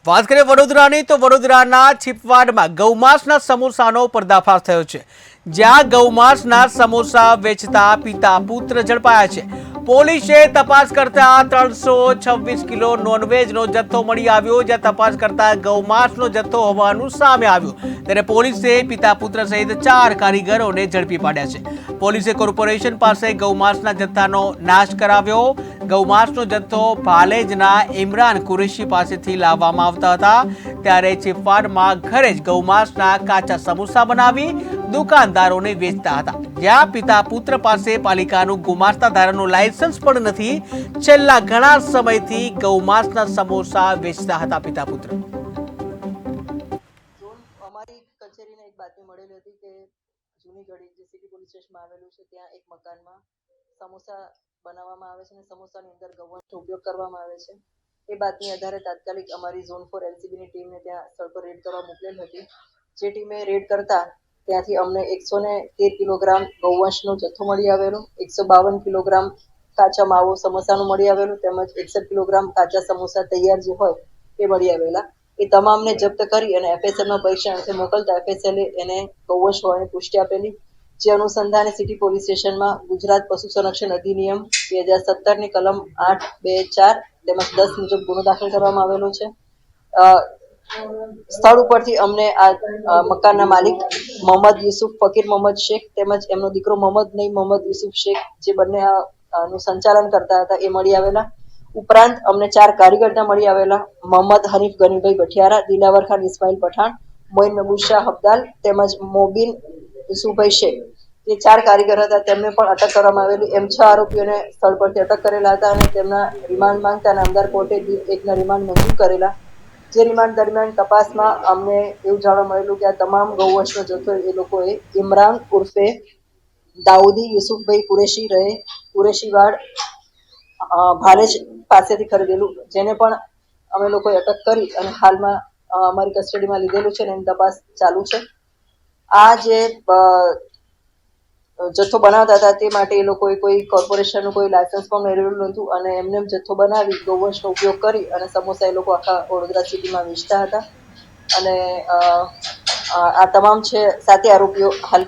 વાત કરીએ વડોદરાની તો વડોદરાના છીપવાડમાં ગૌમાંસના સમોસાનો પર્દાફાશ થયો છે, જ્યાં ગૌમાંસના સમોસા વેચતા પિતા પુત્ર ઝડપાયા છે। પોલીસે તપાસ કરતા 326 કિલો નોનવેજનો જથ્થો મળી આવ્યો, જ્યાં તપાસ કરતા ગૌમાંસનો જથ્થો હોવાનું સામે આવ્યું। ત્યારે પોલીસે પિતા પુત્ર સહિત 4 કારીગરોને ઝડપી પાડ્યા છે। પોલીસે કોર્પોરેશન પાસે ગૌમાંસના જથ્થાનો નાશ કરાવ્યો। ગૌમાંસનો જથ્થો ભાલેજના ઇમરાન કુરેશી પાસેથી લાવવામાં આવતા હતા, ત્યારે છીપવાડમાં ઘરે જ ગૌમાંસના કાચા સમોસા બનાવી દુકાનદારોને વેચતા હતા, જ્યાં પિતા પુત્ર પાસે પાલિકાનું ગુમાસ્તા ધારાનું લાયસન્સ પણ નથી। છેલ્લા ઘણા સમયથી ગૌમાંસના સમોસા વેચતા હતા પિતા પુત્ર। અમારી કચેરીને એક બાતમી મળેલી હતી કે જૂની ગઢી જે સિટી પોલીસ સ્ટેશનમાં આવેલું છે ત્યાં એક મકાનમાં સમોસા બનાવવામાં આવે છે અને સમોસાની અંદર ગૌવંશનો ઉપયોગ કરવામાં આવે છે। એ બાતમી આધારે તાત્કાલિક અમારી ઝોન 4 એલસીબીની ટીમને ત્યાં સ્થળ પર રેડ કરવા મોકલેલ હતી। જે ટીમે રેડ કરતા ત્યાંથી અમને 113 કિલોગ્રામ ગૌવંશનો જથ્થો મળી આવેલો, 152 કિલોગ્રામ કાચા માવો સમોસાનું મળી આવેલું, તેમજ 61 કિલોગ્રામ કાચા સમોસા તૈયાર જે હોય એ મળી આવેલા। એ તમામને જપ્ત કરી અને એફએસએલમાં પરીક્ષણ અર્થે મોકલતા એફએસએલે એને ગૌવંશ હોવાની પુષ્ટિ આપેલી। જે અનુસંધાને સિટી પોલીસ સ્ટેશનમાં ગુજરાત પશુ સંરક્ષણ અધિનિયમ 2017 ની કલમ 8(2)(4) તેમજ 10 મુજબ ગુનો દાખલ કરવામાં આવેલો છે। સ્થળ ઉપરથી અમને આ મકાનના માલિક મોહમ્મદ યુસુફ ફકીર મોહમ્મદ શેખ તેમજ એમનો દીકરો મોહમ્મદ નઈમ મોહમ્મદ યુસુફ શેખ જે બંને આનું સંચાલન કરતા હતા એ મળી આવેલા। ઉપરાંત અમને 4 કારીગરના મળી આવેલા, મોહમ્મદ હનીફ ગનીભાઈ ભઠિયારા, દિલાવર ખાન ઇસ્માઇલ પઠાણ, મોઇન મબુશા હબદાલ તેમજ મોબીન યુસુફભાઈ શેખ જે 4 કારીગર હતા તેમને પણ અટક કરવામાં આવેલી। એમ 6 આરોપીઓને સ્થળ પરથી અટક કરેલા હતા અને તેમના રિમાન્ડ માંગતા નામદાર કોર્ટે એકના રિમાન્ડ મંજૂર કરેલા। જે રિમાન્ડ દરમિયાન તપાસમાં અમને એવું જાણવા મળેલું કે આ તમામ ગૌવંશનો જથ્થો એ લોકોએ ઇમરાન ઉર્ફે દાઉદી યુસુફભાઈ કુરેશી રહે કુરેશીવાડ ભાલેજ પાસેથી ખરીદેલું, જેને પણ અમે લોકોએ અટક કરી અને હાલમાં અમારી કસ્ટડીમાં લીધેલું છે અને એની તપાસ ચાલુ છે। આ જે જથ્થો બનાવતા હતા તે માટે એ લોકોએ કોઈ કોર્પોરેશનનું કોઈ લાયસન્સ પણ મેળવેલું નહોતું અને એમને જથ્થો બનાવી ગૌવંશનો ઉપયોગ કરી અને સમોસા એ લોકો આખા વડોદરા સિટીમાં વેચતા હતા। અને આ તમામ છે 7 આરોપીઓ હાલ